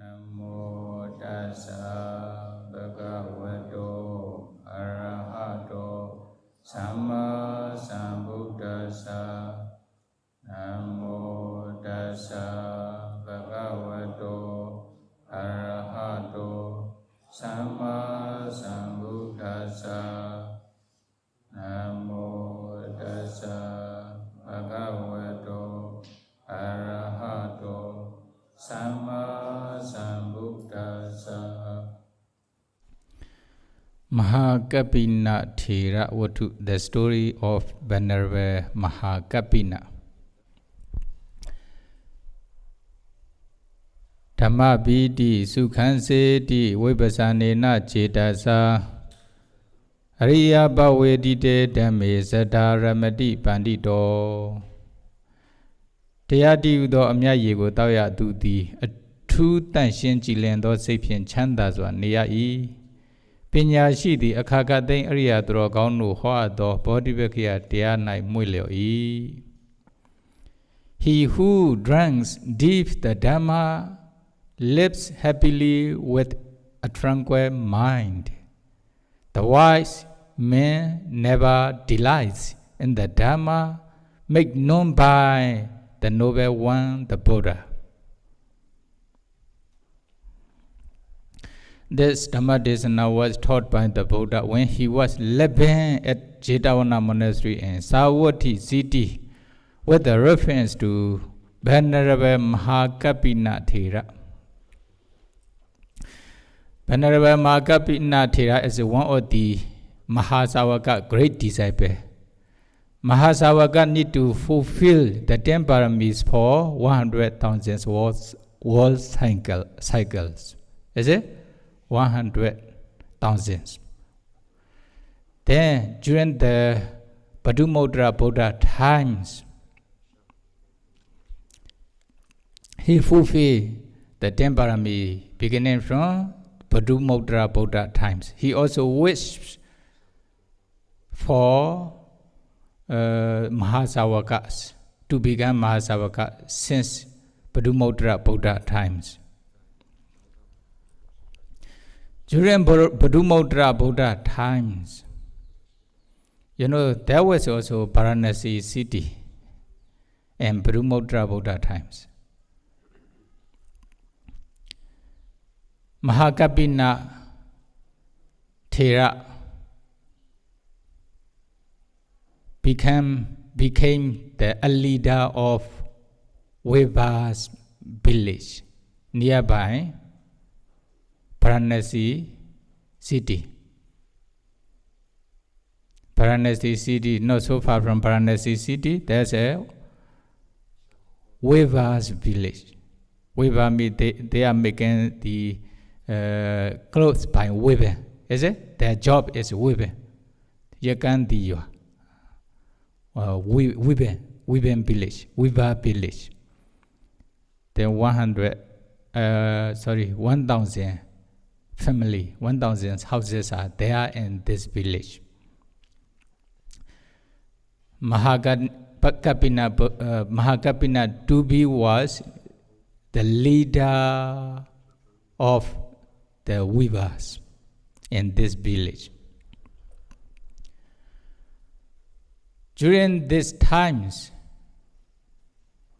Namo tassa bhagavato arahato samma sambuddhassa. Namo tassa bhagavato arahato samma sambuddhassa. Namo tassa bhagavato arahato samma sambuddhassa. Mahakappina Thera Vatu, the story of Venerable Mahakappina. Dhammmapiti sukhanseti vipasanena cetasa Ariya bhavedite dhamme sadharamati pandito. Tayati udo amya yego tawya tuti athu tanshin jilen do seiphin chanda swa neya I. Pinya shi di akakatain ariya dro kaung nu hoa do bodhivekya taya nai mui leo I. He who drinks deep the Dhamma lives happily with a tranquil mind. The wise man never delights in the Dhamma made known by the Noble One, the Buddha. This Dhamma Desana was taught by the Buddha when he was living at Jetavana Monastery in Savatthi city with a reference to Venerable Mahakappina Thera. Venerable Mahakappina Thera is one of the Mahasavaka great disciples. Mahasavaka need to fulfill the 10 paramis for 100,000 world cycles. Is it? 100,000. Then during the Dhammmapa Buddha times, he fulfilled the 10 paramis beginning from Dhammmapa Buddha times. He also wished for Mahasavakas to become Mahasavaka since Dhammmapa Buddha times. During Dhammmapa Buddha times, there was also Varanasi city and Dhammmapa Buddha times. Mahakappina Thera became the leader of Weba's village nearby Varanasi city. Varanasi city, not so far from Varanasi city, there's a Weba's village. Weba means they are making the clothes by weaving, is it? Their job is weaving. Yakandiya. Weaving village, Weaver village. Then 1,000 family, 1,000 houses are there in this village. Mahakappina Dubi was the leader of the weavers in this village. During these times,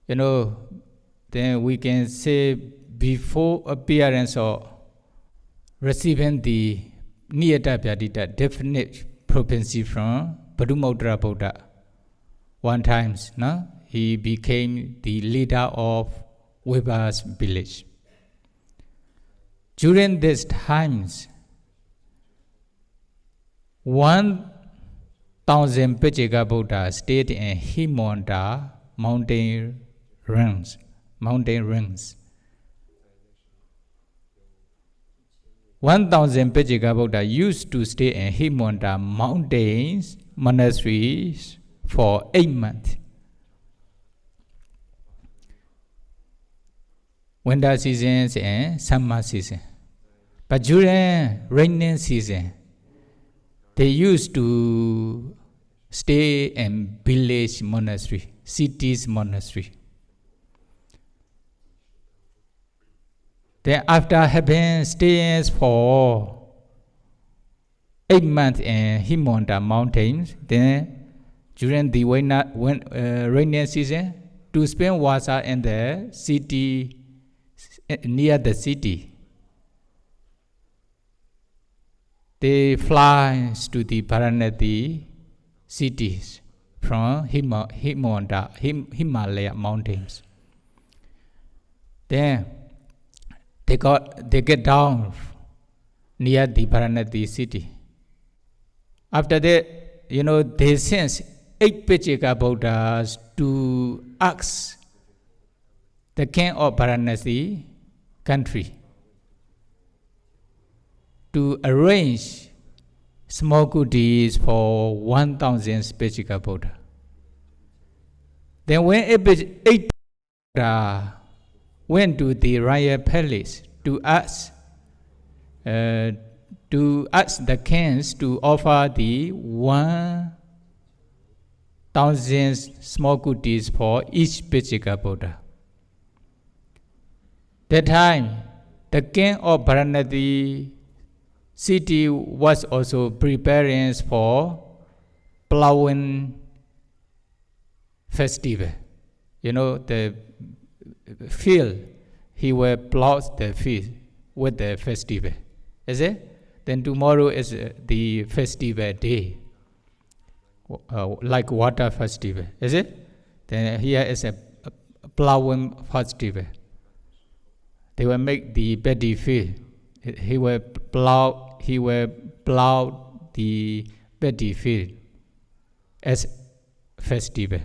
then we can say before appearance or receiving the Niyata Vyadita definite propensity from Dhammmapa Buddha. One time, he became the leader of Weba's village. During these times, 1,000 Pajika Buddha stayed in Himanda mountain ranges. 1,000 Pajika Buddha used to stay in Himanda mountains monasteries for 8 months. Winter seasons and summer season. But during rainy season, they used to stay in village monastery, cities monastery. Then after having stayed for 8 months in Himalayan mountains, then during the rainy season, to spend water in the city, near the city. They fly to the Varanasi cities from Himalaya mountains. Then they get down near the Varanasi city. After that, they sent 8 Pachika Buddhas to ask the king of Varanasi country to arrange small goodies for 1,000 Pachika Buddha. Then when 8 Buddha went to the royal palace to ask the kings to offer the 1,000 small goodies for each Pachika Buddha. That time, the king of Varanasi city was also preparing for plowing festival. The field, he will plow the field with the festival. Is it? Then tomorrow is the festival day, like water festival. Is it? Then here is a plowing festival. They will make the paddy field. He will plow the paddy field as festival.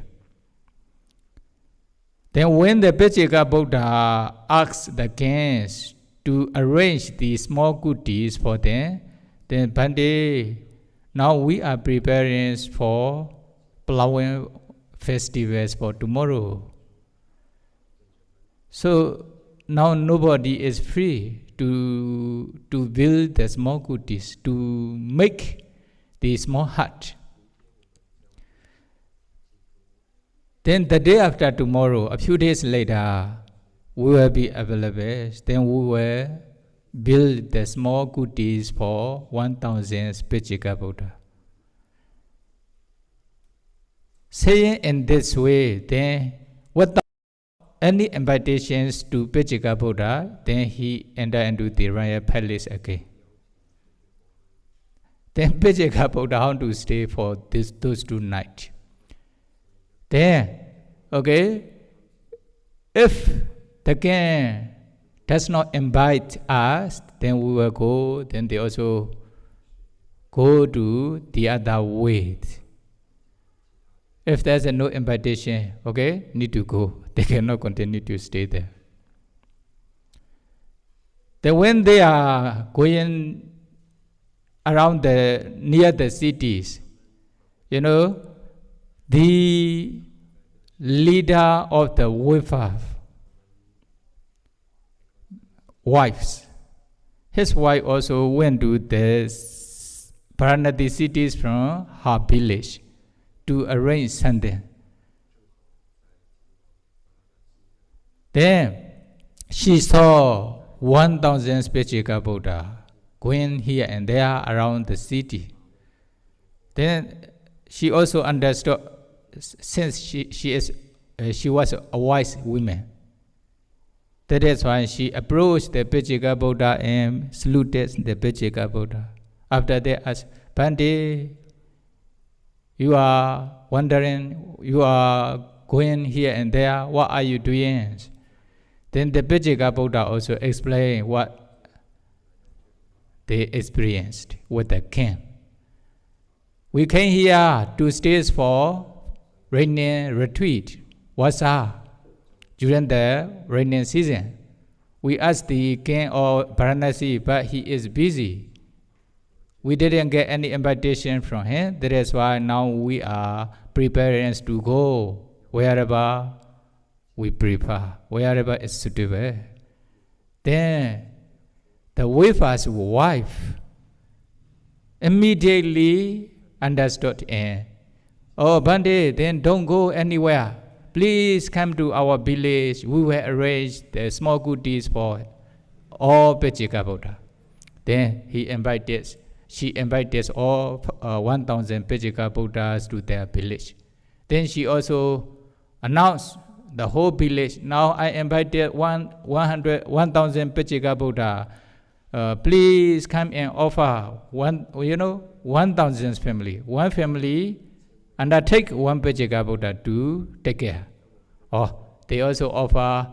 Then when the Pachika Buddha asked the kings to arrange the small goodies for them, then Bhante, now we are preparing for plowing festivals for tomorrow. So now nobody is free to build the small goodies, to make the small hut. Then the day after tomorrow, a few days later, we will be available. Then we will build the small goodies for 1,000 Pachika Buddha. Saying in this way, then without any invitations to Pachika Buddha, then he entered into the royal palace again. Then Pachika Buddha had to stay for those 2 nights. Then, if the king does not invite us, then we will go. Then they also go to the other way. If there's no invitation, need to go. They cannot continue to stay there. Then when they are going around near the cities, the leader of the wives, his wife also went to the Varanasi cities from her village to arrange something. Then she saw 1,000 Pachika Buddha going here and there around the city. Then she also understood, since she was a wise woman. That is why she approached the Pachika Buddha and saluted the Pachika Buddha. After that, asked, Bhante, you are wandering, you are going here and there, what are you doing? Then the Pachika Buddha also explained what they experienced with the king. We came here to stay for rainy retreat, Wasa, during the rainy season. We asked the king of Varanasi, but he is busy. We didn't get any invitation from him. That is why now we are preparing to go wherever we prefer, wherever is suitable. Then the wafer's wife immediately understood, oh, Bhante, then don't go anywhere. Please come to our village. We will arrange the small goodies for all Pechika Buddha. Then she invited all 1,000 Pechika Buddhas to their village. Then she also announced the whole village. Now I invited 1,000 Pechika Buddha. Please come and offer 1,000 family. One family undertake one Pechika Buddha to take care. Or they also offer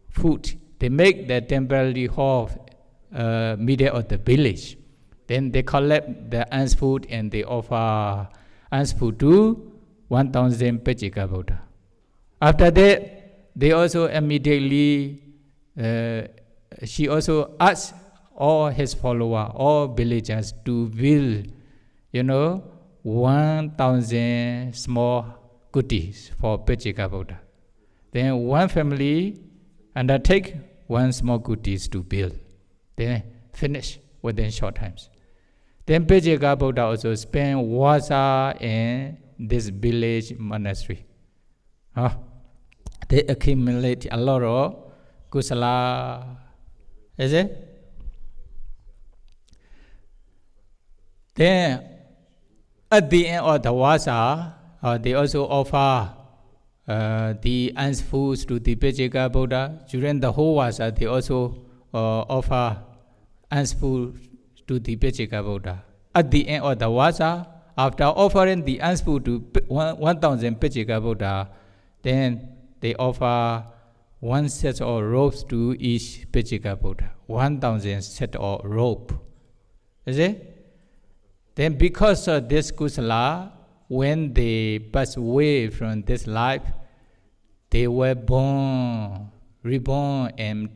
food. They make the temporary hall middle of the village. Then they collect the ants food and they offer ants food to 1,000 Pechika Buddha. After that, they also immediately, she also asked all his followers, all villagers to build, 1,000 small kutis for Pechika Buddha. Then one family undertake one small kutis to build. Then finish within short times. Then Pechika Buddha also spent water in this village monastery. They accumulate a lot of kusala. Is it? Then at the end of the water, they also offer the ants foods to the Pechika Buddha. During the whole water, they also offer ants food to the Pechika Buddha. At the end of the water, after offering the ants food to 1,000 Pechika Buddha, then they offer one set of ropes to each Pechika Buddha. 1,000 set of rope. Is it? Then because of this kusala, when they pass away from this life, they were reborn and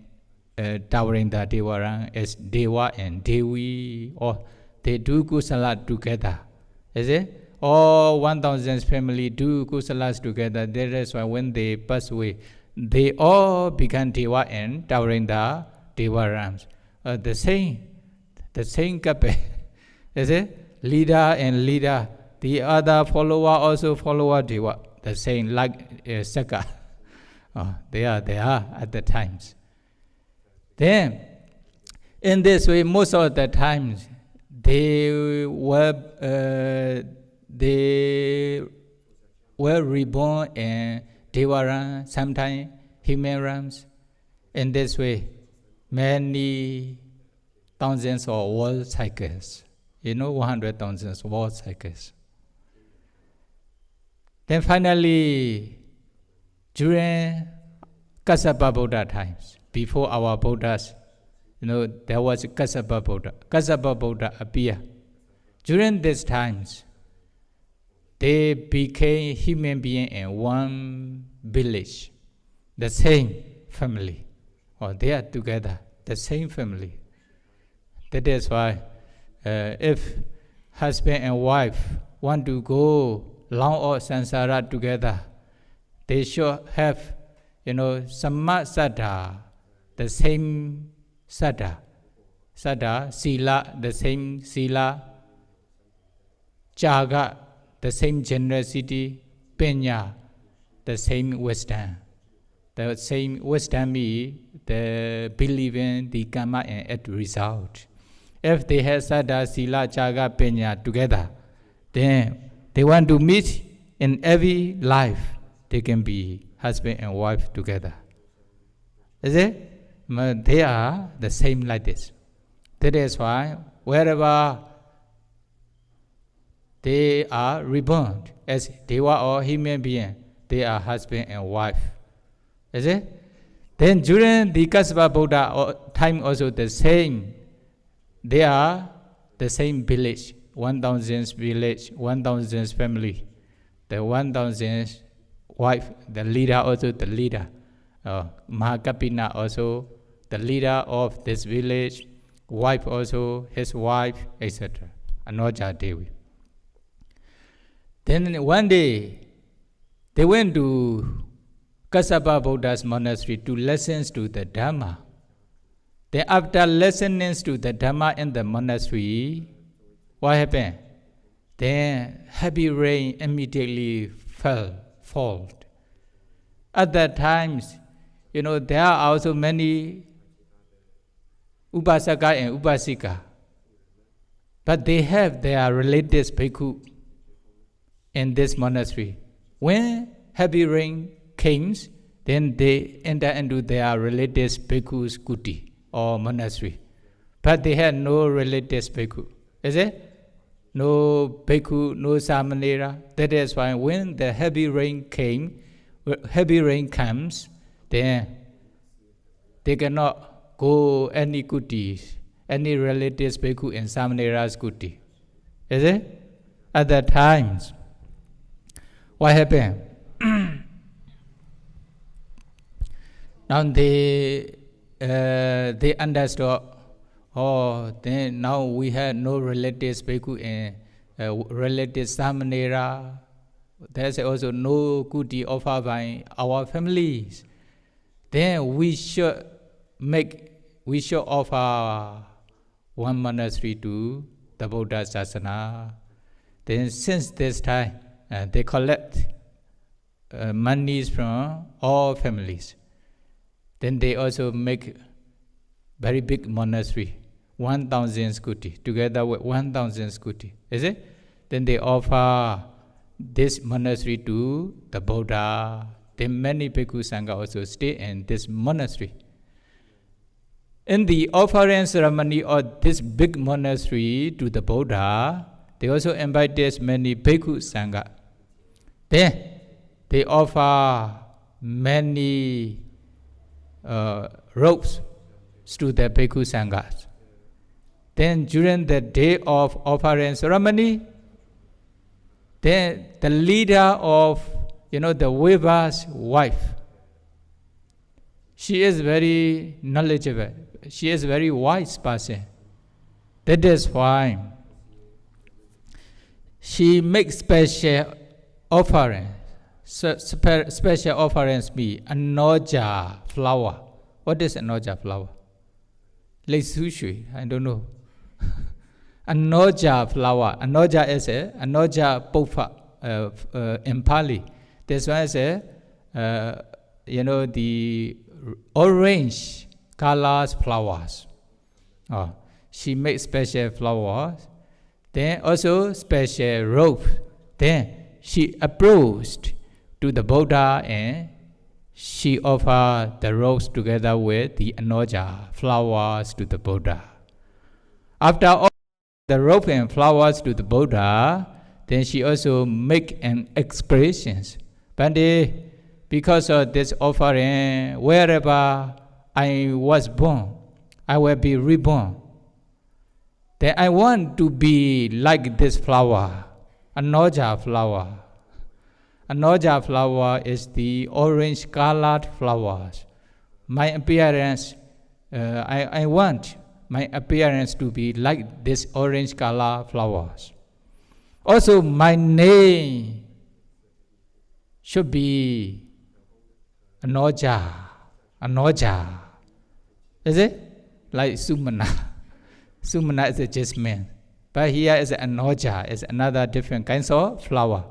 towering the Devaran as Deva and Devi, or they do kusala together. Is it? All 1,000 family do kusalas together. That is why when they pass away, they all become Deva and towering the Devarams. The same couple. Is it? Leader and leader. The other follower also follower Deva. The same like Saka. They are at the times. Then, in this way, most of the times, they were reborn in Devaran, sometimes human realms. In this way, many thousands of world cycles. 100,000 world cycles. Then finally, during Kassapa Buddha times, before our Buddhas, there was Kassapa Buddha. Kassapa Buddha appeared. During these times, they became human beings in one village, the same family, or they are together, the same family. That is why if husband and wife want to go long or sansara together, they should have, samma sada, the same sada, sila, the same sila, jaga, the same generosity, penya, the same wisdom. The same wisdom means the belief in the karma and its result. If they have sada, sila, jaga, penya together, then they want to meet in every life. They can be husband and wife together. Is it? They are the same like this. That is why wherever they are reborn as Deva or human being, they are husband and wife. Is it? Then during the Kassapa Buddha time also the same. They are the same village, 1,000 village, 1,000 family. The 1,000 wife, the leader also the leader. Mahakappina also the leader of this village, wife also his wife, etc. Anoja Devi. Then one day, they went to Kassapa Buddha's monastery to listen to the Dhamma. Then after listening to the Dhamma in the monastery, what happened? Then heavy rain immediately fall. At that times, there are also many Upasaka and Upasika. But they have their relatives bhikkhu in this monastery. When heavy rain comes, then they enter into their relatives bhikkhu's kuti or monastery. But they had no relatives bhikkhu. Is it? No bhikkhu, no samanera. That is why when the heavy rain comes, then they cannot go any kutis, any relatives bhikkhu in samanera's kuti. Is it? At that times, what happened? Now they understood. Oh, then now we have no relatives bhikkhu and relatives samanera. There's also no kuti offered by our families. Then we should offer one monastery to the Buddha Sasana. Then since this time, they collect monies from all families. Then they also make very big monastery, 1,000 skuti, together with 1,000 skuti. Is it? Then they offer this monastery to the Buddha. Then many bhikkhu sangha also stay in this monastery. In the offering ceremony of this big monastery to the Buddha, they also invited many bhikkhu sangha. Then they offer many robes to the bhikkhu sanghas. Then during the day of offering ceremony, then the leader of the weaver's wife, she is very knowledgeable. She is very wise person. That is why she makes special offerings. Special offerings be anoja flower. What is anoja flower? Like sushi, I don't know. Anoja flower. Anoja is anoja pofa in Pali. This one is the orange colors flowers. Oh, she makes special flowers. Then also special robe. Then she approached to the Buddha and she offered the robes together with the anoja flowers to the Buddha. After offering the robe and flowers to the Buddha, then she also make an expressions. Bande, because of this offering, wherever I was born, I will be reborn. Then I want to be like this flower, anoja flower. Anoja flower is the orange colored flowers. My appearance, I want my appearance to be like this orange colored flowers. Also, my name should be Anoja. Anoja. Is it? Like Sumana. Sumana is a jasmine. But here is Anoja, is another different kinds of flower.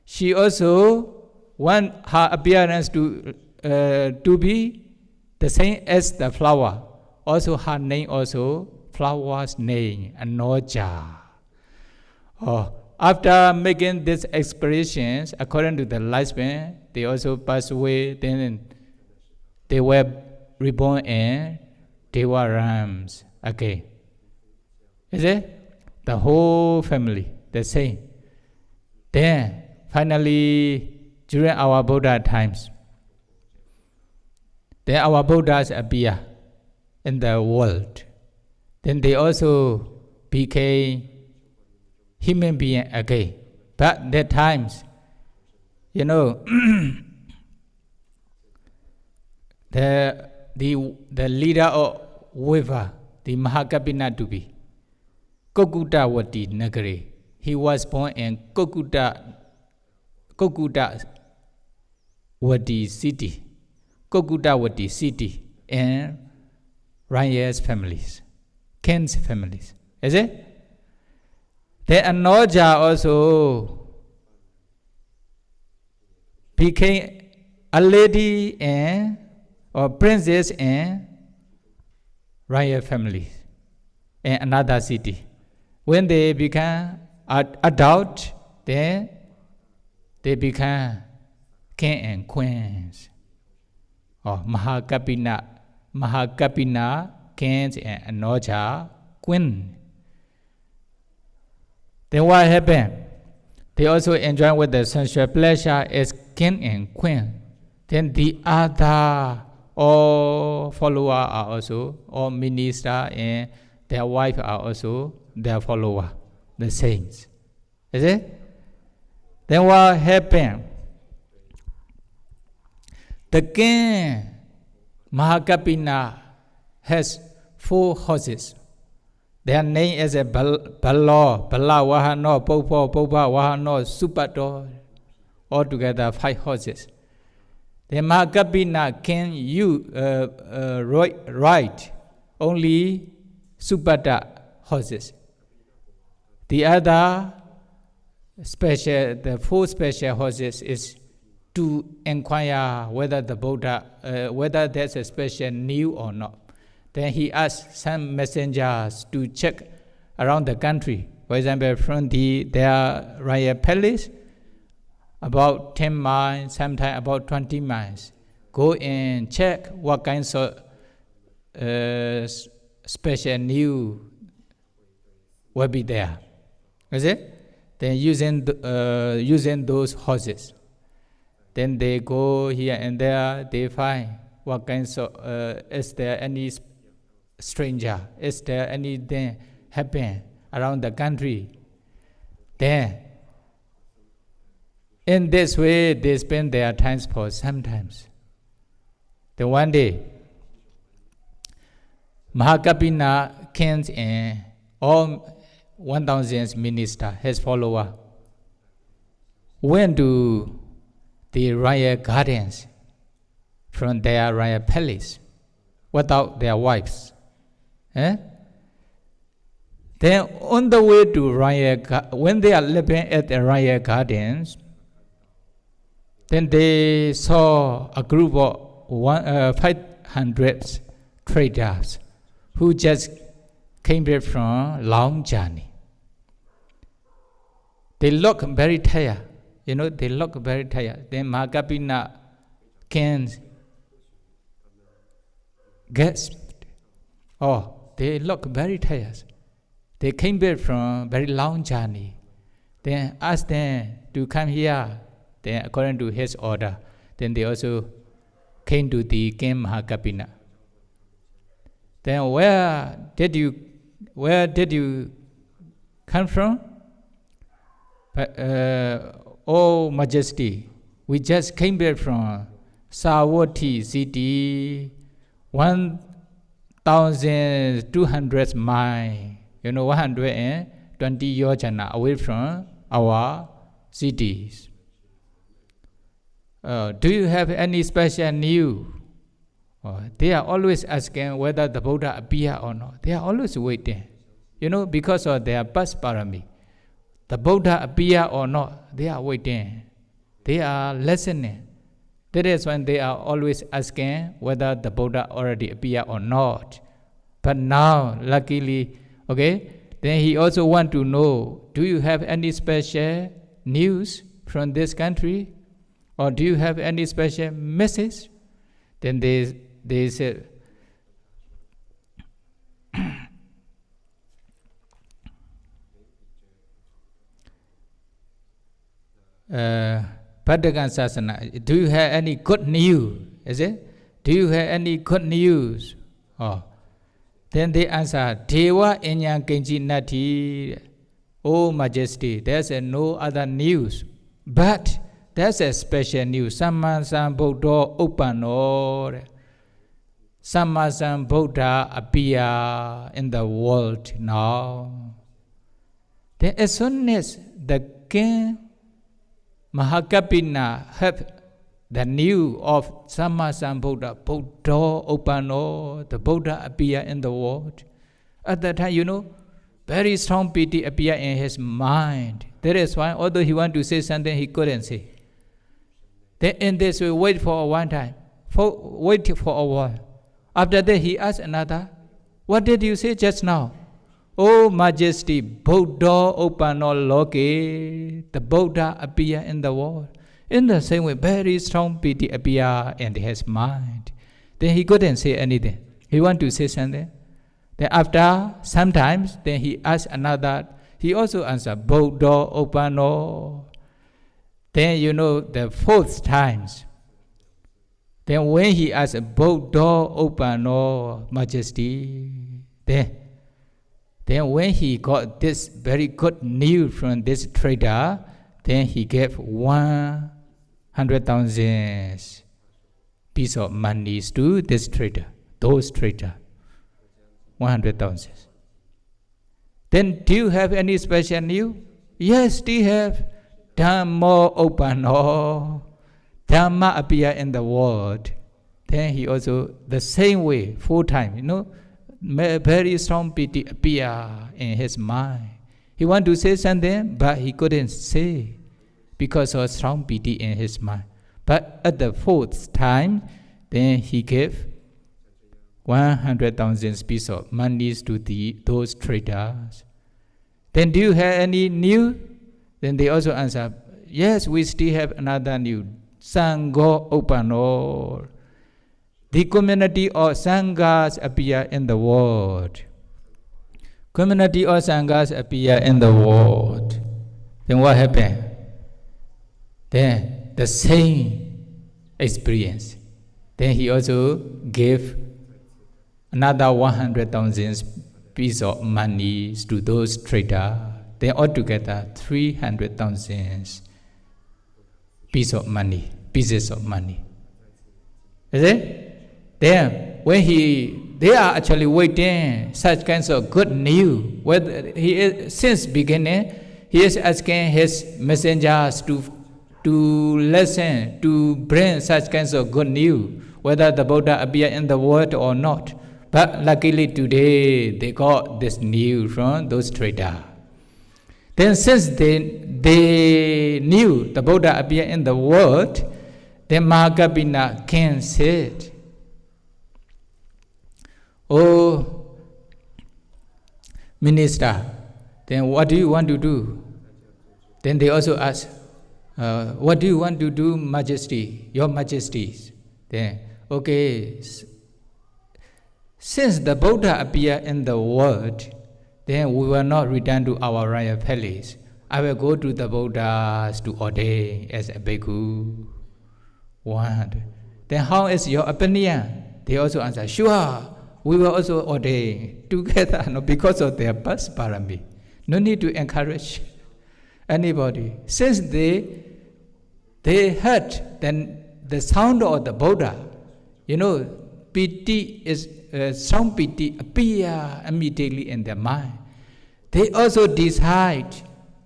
She also want her appearance to be the same as the flower. Also her name also flower's name, Anoja. Oh, after making these expressions, according to the lifespan, they also passed away. Then they were reborn in Deva Rams. Okay. Is it? The whole family, the same. Then, finally, during our Buddha times, then our Buddhas appear in the world. Then they also became human being again. But that times, the leader of weaver, the Mahakappina to be Kokuta Wati Nagari. He was born in Kokuta Wati city. Kokuta Wati city and Ryan's families, Ken's families. Is it? The Anoja also became a lady and or princess in royal family in another city. When they become adult, then they become king and queens. Or Mahakappina, kings and Anoja, queen. Then what happened? They also enjoy with the sensual pleasure as king and queen. Then the other all followers are also, all minister and their wife are also their follower, the saints. Is it? Then what happened? The king Mahakappina has 4 horses. Their name is a Bala Wahano, Popa Wahano, Supado. Altogether 5 horses. The Mahakappina can ride only Supada horses. The other special, the 4 special horses is to inquire whether the Buddha, whether there's a special news or not. Then he asked some messengers to check around the country. For example, from their royal palace, about 10 miles, sometimes about 20 miles. Go and check what kinds of special news will be there. Is it? Then using those horses. Then they go here and there, they find what kinds of, is there any stranger? Is there anything happen around the country? Then, in this way, they spend their time for sometimes. Then one day, Mahakappina kings and all 1,000 ministers, his followers, went to the royal gardens from their royal palace without their wives. Then on the way to when they are living at the royal gardens, then they saw a group of 500 traders who just came back from a long journey. They look very tired. They look very tired. Then Mahakappina can gasped. Oh, they look very tired. They came back from a very long journey. Then asked them to come here. Then according to his order, then they also came to the king Mahakappina. Then where did you come from? Oh Majesty, we just came back from Savatthi city, 1,200 miles, 120 yojana away from our cities. Do you have any special news? They are always asking whether the Buddha appear or not. They are always waiting, because of their past parami. The Buddha appear or not, they are waiting. They are listening. That is when they are always asking whether the Buddha already appear or not. But now, luckily, then he also want to know, do you have any special news from this country? Or do you have any special message? Then they said, Padagan Sasana, do you have any good news? Is it? Do you have any good news? Then they answer, Dewa Inyang Kenji Nati, Oh Majesty, there's no other news. But there's a special news. Sammasan Buddha Upano. Sammasan Buddha appear in the world now. Then as soon as the king Mahakappina heard the news of Sammasan Buddha Upano, the Buddha appear in the world. At that time, very strong pity appear in his mind. That is why, although he wanted to say something, he couldn't say. Then in this way, wait for a while. After that, he asked another What did you say just now? Oh Majesty, Buddha Upano Loke, the Buddha appear in the world. In the same way, very strong pity appear in his mind. Then he couldn't say anything. He want to say something. Then after sometimes, then he asked another. He also answered Buddha Upano. Then the fourth times. Then when he asked Buddha Upano, Majesty, then when he got this very good news from this trader, then he gave 100,000 piece of money to this trader, those trader, 100,000. Then do you have any special news? Yes, do you have? Dhammmapa, Dhamma appear in the world. Then he also, the same way, 4 times, very strong pity appear in his mind. He want to say something, but he couldn't say because of strong pity in his mind. But at the 4th time, then he gave 100,000 piece of money to those traders. Then do you have any news? Then they also answer, yes, we still have another news. Sangha Upano. The community of Sanghas appear in the world. Community of Sanghas appear in the world. Then what happened? Then the same experience. Then he also gave another 100,000 piece of money to those traders. Then altogether 300,000 pieces of money. Is it? Then when they are actually waiting such kinds of good news. Whether since beginning, he is asking his messengers to listen, to bring such kinds of good news, whether the Buddha appear in the world or not. But luckily today they got this news from those traders. Then since they knew the Buddha appear in the world, then Mahakappina king said, "Oh, minister, then what do you want to do?" Then they also asked, "What do you want to do, Majesty, your Majesties?" Then, okay, since the Buddha appear in the world, then we will not return to our royal palace. I will go to the Buddhas to ordain as a bhikkhu. 100. Then how is your opinion? They also answer, sure, we will also ordain together, because of their past parami. No need to encourage anybody. Since they heard then the sound of the Buddha, piti is strong piti appear immediately in their mind. They also decide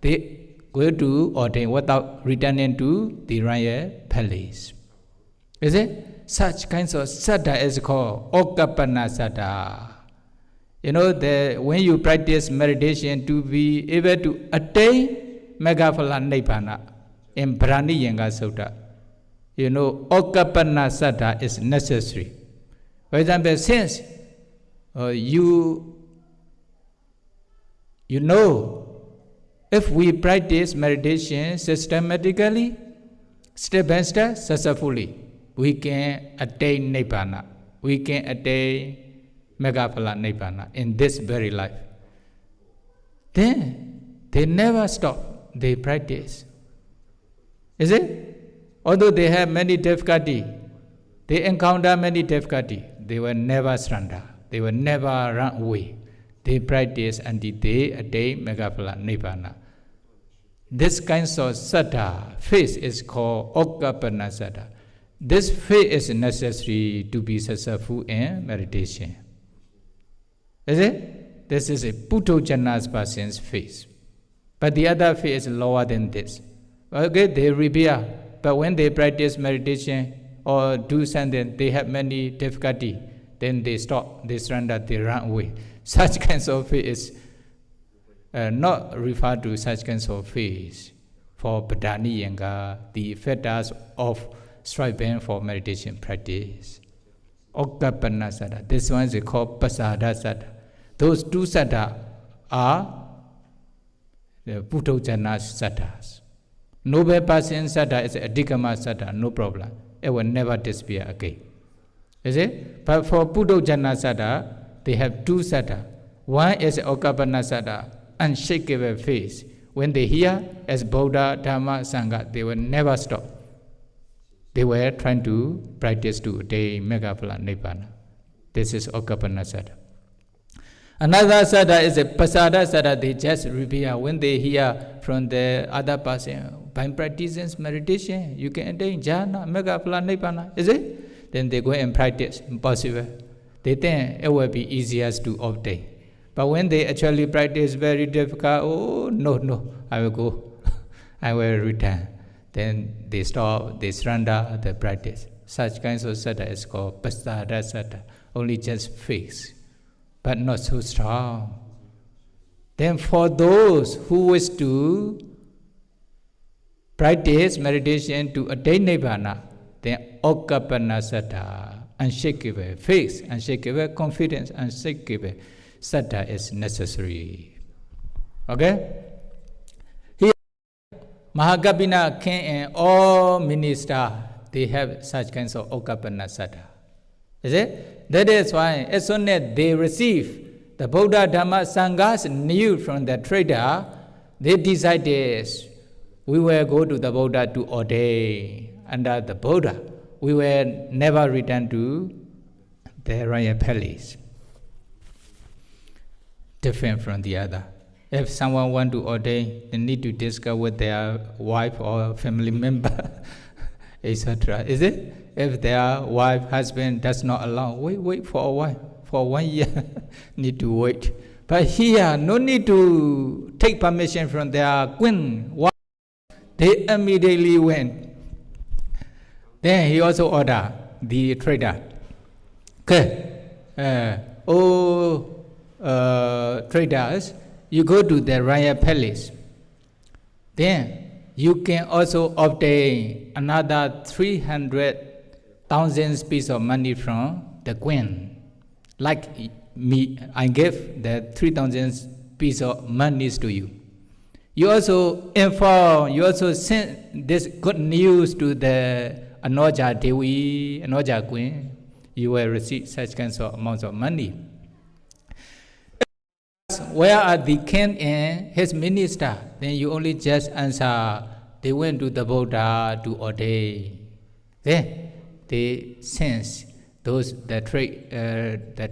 they go to ordain without returning to the royal palace. Is it? Such kinds of saddha is called Mahakappina saddha. When you practice meditation to be able to attain Mahaphala Nibbana in Brahmi Yanga Sutta, Mahakappina saddha is necessary. For example, since if we practice meditation systematically, step by step, successfully, we can attain Nibbana. We can attain Mahaphala Nibbana in this very life. Then they never stop. They practice. Is it? Although they have many difficulty, they encounter many difficulty, they will never surrender. They will never run away. They practice until they attain Mahaphala Nibbana. This kind of saddha, faith is called Mahakappina saddha. This faith is necessary to be successful in meditation. Is it? This is a Puthojana's person's faith. But the other faith is lower than this. Okay, they rebel. But when they practice meditation or do something, they have many difficulty. Then they stop, they surrender, they run away. Such kinds of faith is not referred to such kinds of faith for Bhadani Yanga, the factors of striving for meditation practice. Mahakappina saddha. This one is called Pasada saddha. Those two saddha are the Puthojana saddhas. Noble person saddha is a Adhikama saddha, no problem. It will never disappear again. Is it? But for Puthojana saddha, they have two saddha. One is Mahakappina saddha, unshakable faith. When they hear as Buddha, Dhamma, Sangha, they will never stop. They were trying to practice to attain Mahakappina Nibbana. This is Mahakappina saddha. Another saddha is a Pasada saddha. They just reveal when they hear from the other person, by practicing meditation, you can attain jhana, Mahakappina Nibbana. Is it? Then they go and practice. Impossible. They think it will be easiest to obtain. But when they actually practice, very difficult. Oh, no, I will go. I will return. Then they stop, they surrender the practice. Such kinds of saddha is called Pasada saddha. Only just faith, but not so strong. Then for those who wish to practice meditation to attain Nibbana, then Mahakappina saddha, unshakable faith, unshakable confidence, unshakable saddha is necessary. Okay? Here, Mahakappina king and all ministers, they have such kinds of Mahakappina saddha. Is it? That is why as soon as they receive the Buddha, Dhamma, Sangha's news from the trader, they decided we will go to the Buddha to ordain under the Buddha. We will never return to the royal palace. Different from the other. If someone want to ordain, they need to discuss with their wife or family member, etc. Is it? If their wife, husband does not allow, wait for a while, for 1 year, need to wait. But here, no need to take permission from their queen. They immediately went. Then he also ordered the trader, okay, traders, you go to the royal palace. Then you can also obtain another 300,000 pieces of money from the queen. Like me, I gave the 3,000 pieces of money to you. You also inform, you also send this good news to the Anoja Devi, Anoja queen. You will receive such kinds of amounts of money. Where are the king and his minister? Then you only just answer, they went to the Buddha to ordain. Then they send those the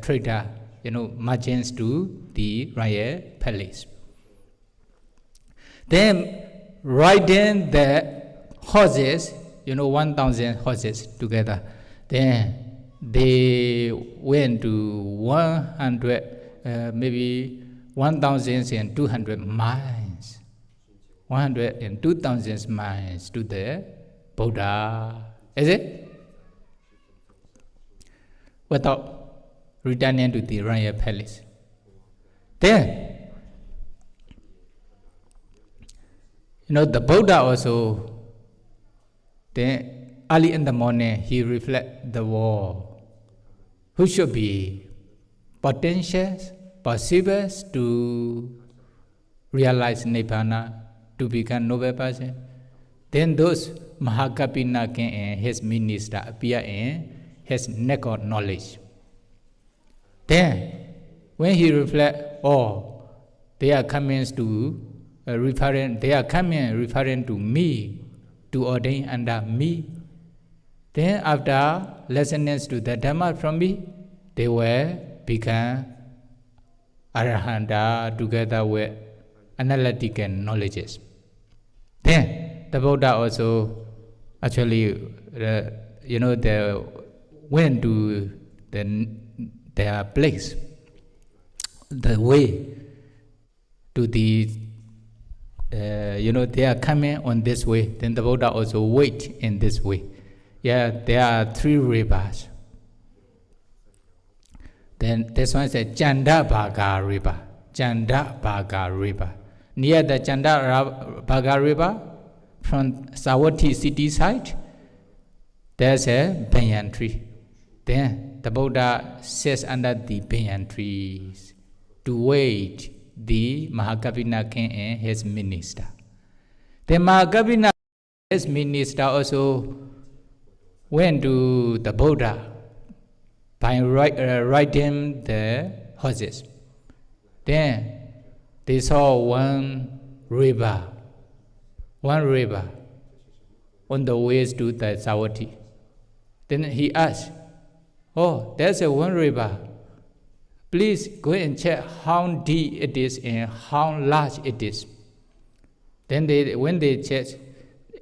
trader, merchants to the royal palace. Then riding the horses, 1,000 horses together. Then they went to 1,200 miles. 102,000 miles to the Buddha. Is it? Without returning to the royal palace. Then, the Buddha also, then early in the morning, he reflect the war. Who should be potential, possible to realize Nibbana, to become noble person? Then those Mahakappina king and his minister appear in his neck of knowledge. Then, when he reflect, they are coming referring to me, to ordain under me. Then after listening to the Dhamma from me, they will become Arahanta together with analytical knowledges. Then the Buddha also actually, they went to their place, the way to the, they are coming on this way. Then the Buddha also wait in this way. Yeah, there are 3 rivers. Then this one is a Dhammmapa river. Dhammmapa river. Near the Dhammmapa river, from Savatthi city side, there's a banyan tree. Then the Buddha sits under the banyan trees to wait the Mahakappina king and his minister. The Mahakappina, his minister, also went to the Buddha by riding the horses. Then they saw one river on the way to the Savatthi. Then he asked, "Oh, there's one river. Please go and check how deep it is and how large it is." Then when they checked,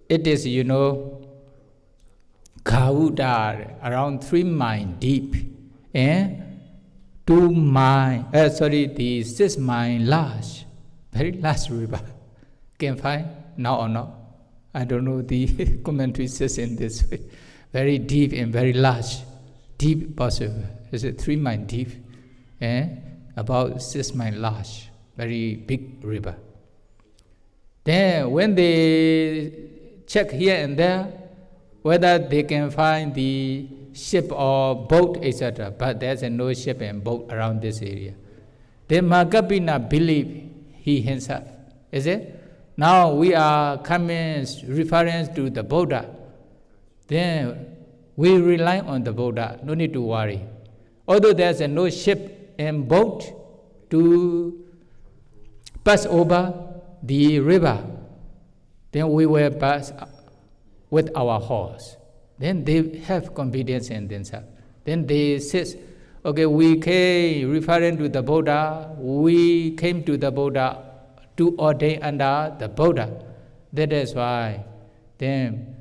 it is, Kauda, around 3 miles deep, and 6 miles large, very large river. Can find now or not? I don't know. The commentary says in this way, very deep and very large, deep possible. Is it 3 miles deep, and about 6 miles large, very big river. Then when they check here and there, whether they can find the ship or boat, etc., but there's no ship and boat around this area. Then Mahakappina believed he himself. Is it? Now we are coming reference to the Buddha. Then we rely on the Buddha. No need to worry. Although there's no ship and boat to pass over the river, then we will pass with our horse. Then they have confidence in themselves. Then they say, okay, we came referring to the Buddha. We came to the Buddha to ordain under the Buddha. That is why then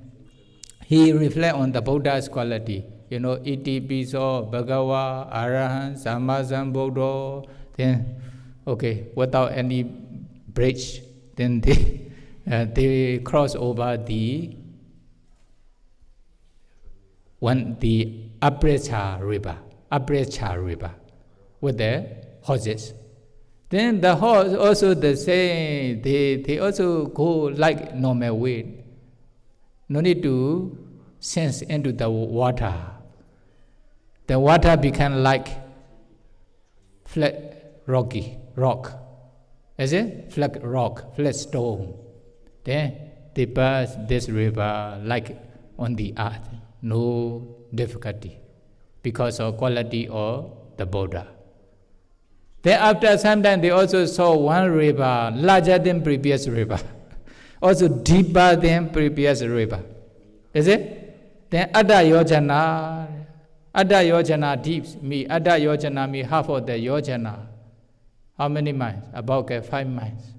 he reflect on the Buddha's quality. Iti piso Bhagava Arahant Sammasambuddho. Then, okay, without any bridge, then they cross over the Aprecha river with the horses. Then the horse also the same. They also go like normal way. No need to sense into the water. The water become like flat rock. Is it? Flat rock, flat stone. Then they pass this river like on the earth. No difficulty because of quality of the Buddha. Then after some time they also saw one river larger than previous river, also deeper than previous river. Is it? Then Adda Yojana deep me. Adda Yojana me half of the Yojana. How many miles? About 5 miles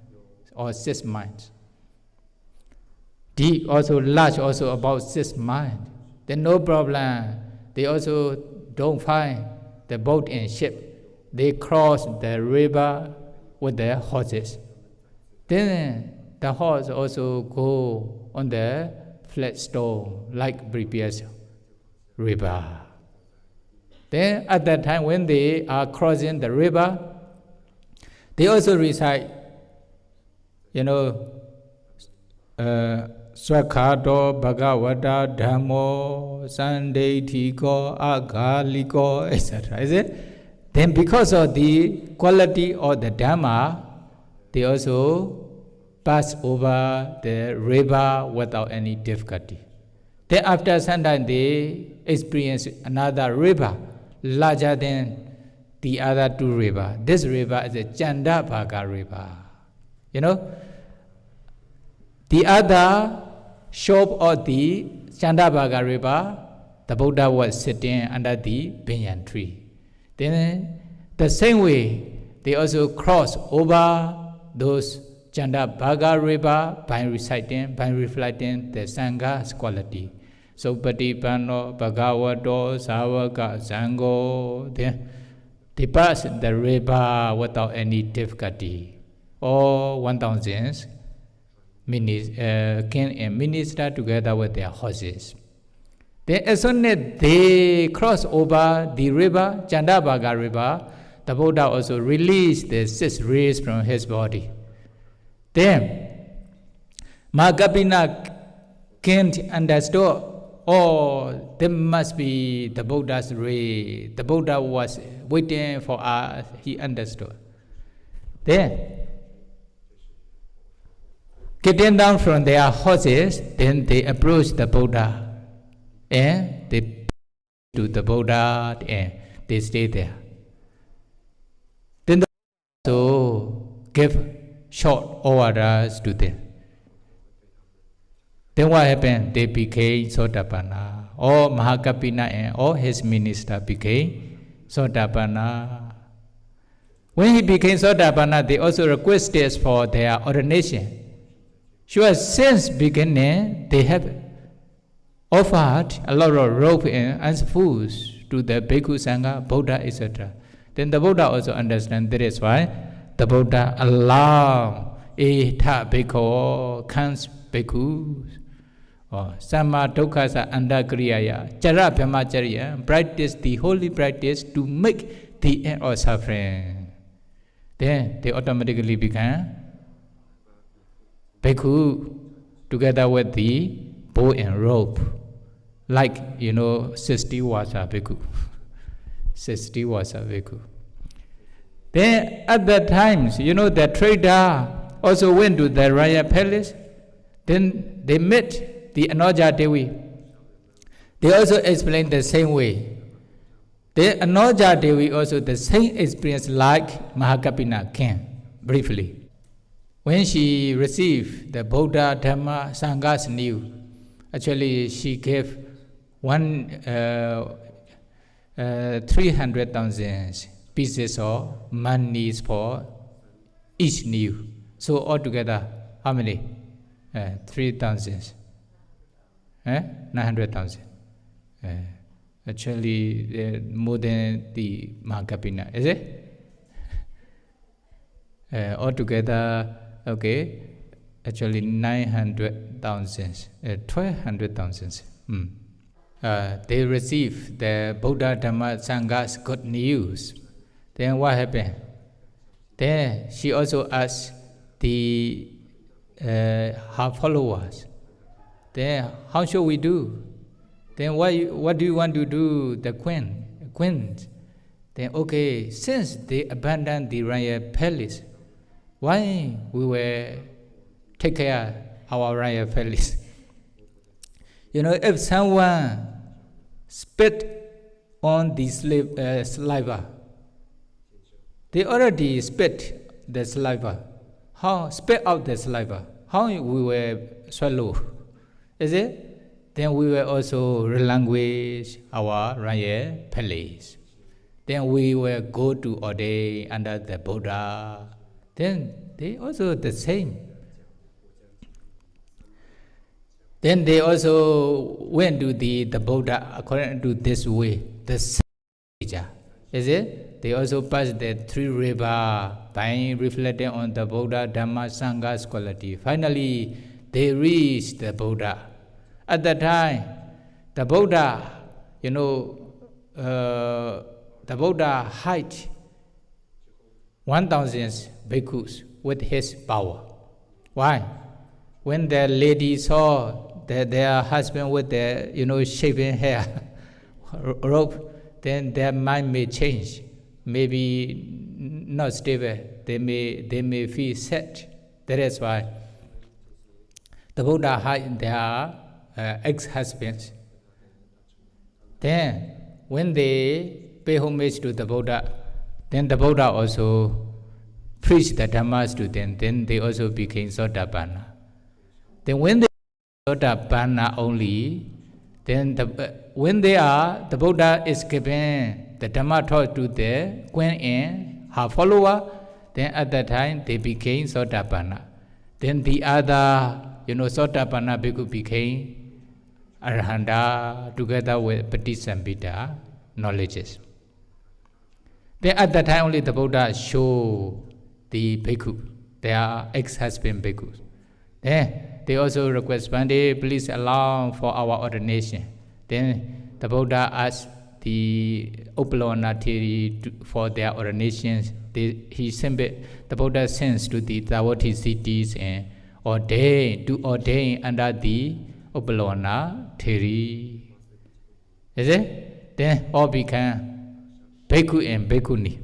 or 6 miles. Deep also large also about 6 miles. Then no problem. They also don't find the boat and ship. They cross the river with their horses. Then the horse also go on the flat stone like previous river. Then at that time when they are crossing the river, they also recite, Swakhato Bhagavata Dhammo Sandetiko Agaliko, etc. Is it? Then because of the quality of the Dhamma, they also pass over the river without any difficulty. Then after some time they experience another river larger than the other 2 rivers. This river is a Dhammmapa river. The other shore of the Dhammmapa river, the Buddha was sitting under the banyan tree. Then the same way, they also cross over those Dhammmapa river by reflecting the Sangha's quality. So Patipanno Bhagavato Savaka Sangho, they pass the river without any difficulty. All 1,000 king and minister together with their horses. Then as soon as they cross over the river, Dhammmapa river, the Buddha also released the 6 rays from his body. Then Mahakappina can't understand oh, there must be the Buddha's ray. The Buddha was waiting for us. He understood. Then, getting down from their horses, then they approached the Buddha. And they to the Buddha and they stay there. Then the Buddha also gave short orders to them. Then what happened? They became Sotapanna. All Mahakappina and all his ministers became Sotapanna. When he became Sotapanna, they also requested for their ordination. Sure, since beginning, they have offered a lot of rope and foods to the Bhikkhu Sangha, Buddha, etc. Then the Buddha also understands that is why the Buddha allowed Etha Bhikkhu, Kans Bhikkhus, Sama Dukkasa Andakriyaya, Chara Brahmacharya, practice the holy practice to make the end of suffering. Then they automatically become Bhikkhu together with the bow and rope. Like, 60 Vasa Bhikkhu. 60 Vasa Bhikkhu. Then at that time, the trader also went to the royal palace. Then they met the Anoja Devi. They also explained the same way. The Anoja Devi also the same experience like Mahakappina king, briefly. When she received the Buddha, Dhamma, Sangha's news, actually she gave 300,000 pieces of money for each new. So altogether, how many? 3,000. 900,000. Actually, more than the Mahakappina, is it? Altogether, okay, actually 900,000, 1,200,000. They received the Buddha, Dhamma, Sangha's good news. Then what happened? Then she also asked her followers, then how shall we do? Then what do you want to do, the queen? Then okay, since they abandoned the royal palace, why we will take care of our royal palace? If someone spit on the saliva, they already spit the saliva. How spit out the saliva? How we will swallow? Is it? Then we will also relinquish our royal palace. Then we will go to ordain under the Buddha. Then they also the same. Then they also went to the Buddha according to this way, the same. Is it? They also passed the 3 rivers by reflecting on the Buddha, Dhamma, Sangha's quality. Finally, they reached the Buddha. At that time, the Buddha, the Buddha height 1,000 bhikkhus with his power. Why? When the lady saw their husband with their, shaven hair, rope, then their mind may change. Maybe not stable. They may feel sad. That is why the Buddha hired their ex-husbands. Then, when they pay homage to the Buddha, then the Buddha also preached the Dhammas to them. Then they also became Sotapanna. Then when they Sotapanna only, then when the Buddha is given the Dhamma taught to the queen and her follower, then at that time they became Sotapanna. Then the other, Sotapanna bhikkhu became Arahanta together with Patisambhita knowledges. Then at that time only the Buddha showed the bhikkhu, their ex-husband bhikkhus. Then they also request, Bhante, please allow for our ordination. Then the Buddha asked the Upalonatiri for their ordinations. The Buddha sends to the Dhavati cities and ordain under the Upalona Theri. Is it? Then all became Bhikkhu and Bhikkhuni.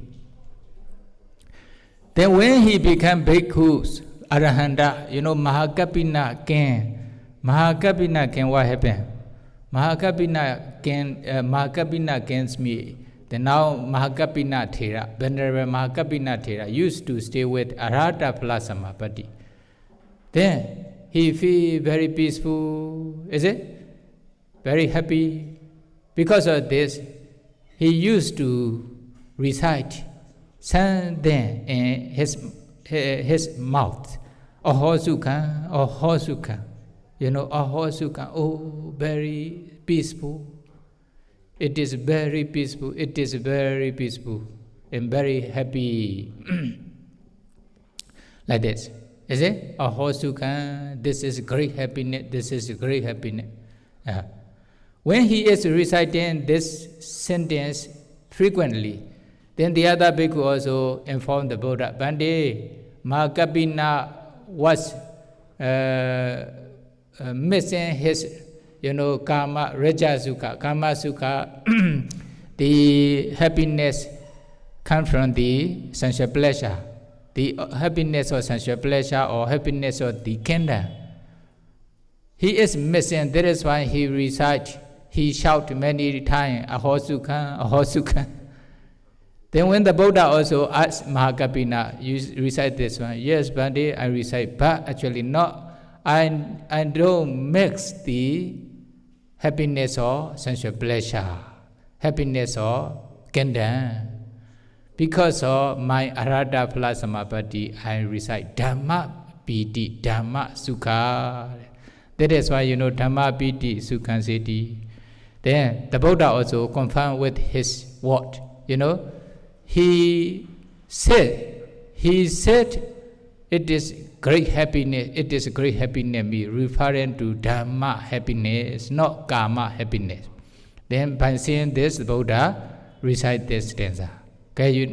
Then when he became Bhikkhus, Arahanta, Mahakappina came. Mahakappina came, what happened? Mahakappina against me. Then now Mahakappina Thera, Venerable Mahakappina Thera used to stay with Arhata Palasamapati. Then he feel very peaceful, is it? Very happy. Because of this, he used to recite something in his mouth. Ahosuka, Ahosuka. Ahosuka, oh, very peaceful. It is very peaceful. It is very peaceful and very happy. Like this. Is it? Ahosuka, this is great happiness. This is great happiness. When he is reciting this sentence frequently, then the other bhikkhu also informed the Buddha. Bande, Mahakappina was missing his, karma, Rajasukha, Kama Sukha. The happiness comes from the sensual pleasure. The happiness or sensual pleasure or happiness of the kingdom. He is missing. That is why he recites. He shouts many times, Ahosukha, Ahosukha. Then when the Buddha also asked Mahakappina, you recite this one? Yes, Bande, I recite, but actually not. I don't mix the happiness or sensual pleasure, happiness or kingdom. Because of my Arhata Palasamapati, I recite Dhammmapa, Dhamma Sukha. That is why Dhammmapa, Sukha Siddhi. Then the Buddha also confirmed with his word. He said, it is great happiness. It is great happiness, referring to Dhamma happiness, not Karma happiness. Then by saying this, the Buddha recite this stanza. Okay,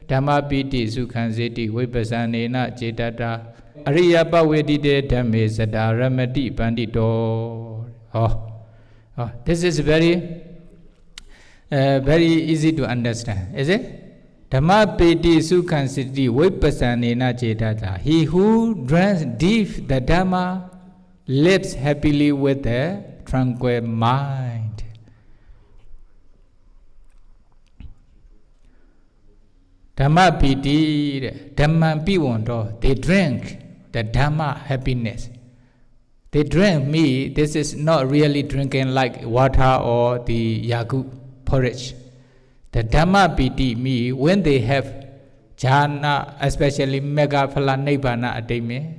Dhammmapa, Sukha Siddhi, Vipasanena Cetata, Ariyapa Vedite Dhamme Sada Ramati Pandito. This is very easy to understand, is it? Dhammmapa Sukha Siddhi Vipasanena Cetata. He who drinks deep the Dhamma lives happily with a tranquil mind. Dhammmapa, Dhammmapa, they drink the Dhamma happiness. They drink me, this is not really drinking like water or the yagu porridge. The Dhammmapa me, when they have jhana, especially Mahakappina Nibbana attainment,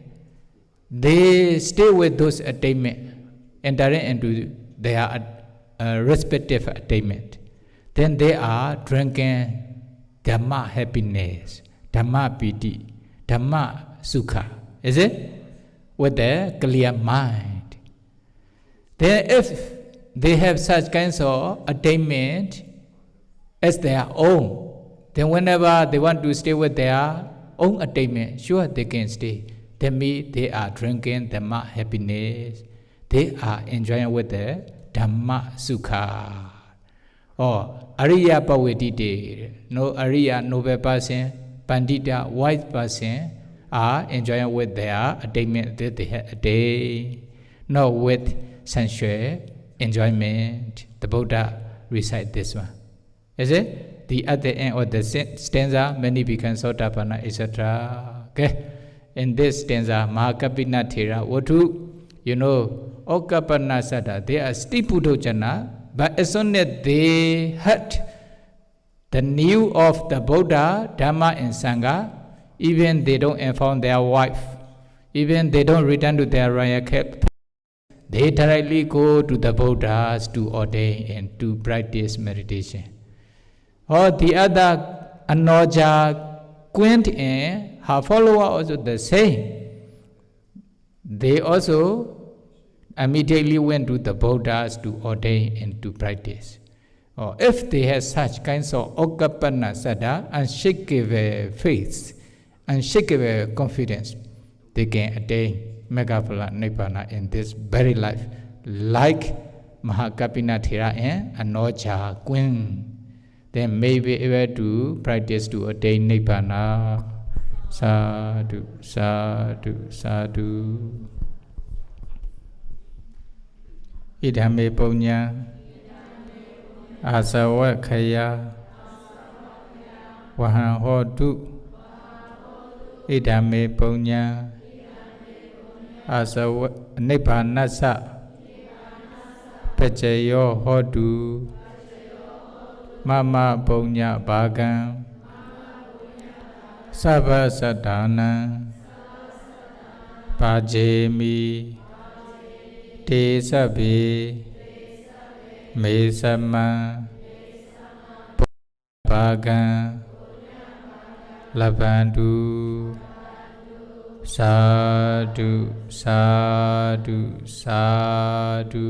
they stay with those attainment, entering into their respective attainment. Then they are drinking Dhamma happiness, Dhammmapa, Dhamma Sukha. Is it? With a clear mind. Then if they have such kinds of attainment as their own, then whenever they want to stay with their own attainment, sure they can stay. That means they are drinking Dhamma happiness. They are enjoying with the Dhamma Sukha. Or Ariya Pavedite, no Ariya, noble person, Pandita, wise person, are enjoying with their attainment that they have attained, not with sensual enjoyment. The Buddha recite this one. Is it? The at the end of the stanza, many become Sotapanna, etc. Okay? In this stanza, Mahakappina Thera, Okapanna Sada, they are Stipudojana, but as soon as they heard the news of the Buddha, Dhamma and Sangha, even they don't inform their wife, even they don't return to their royal camp, they directly go to the Buddhas to ordain and to practice meditation. Or the other Anoja queen and her follower also the same. They also immediately went to the Buddhas to ordain and to practice. Or if they have such kinds of Okapanna Sada, unshakable faith, unshakable confidence, they can attain Mahakappina Nibbana in this very life. like Mahakappina Thera and Anoja Queen, then may be able to practice to attain Nibbana. Sadhu, sadhu, sadhu. Idhame punya, asawa khaya, wahan hodu. Idhame punya, asawa nibbanasa, pacayo hodu, mama punya bagan, sabha sadhana, pajemi, te sabi, me sama, bagan, labandu. Sadhu, sadhu, sadhu.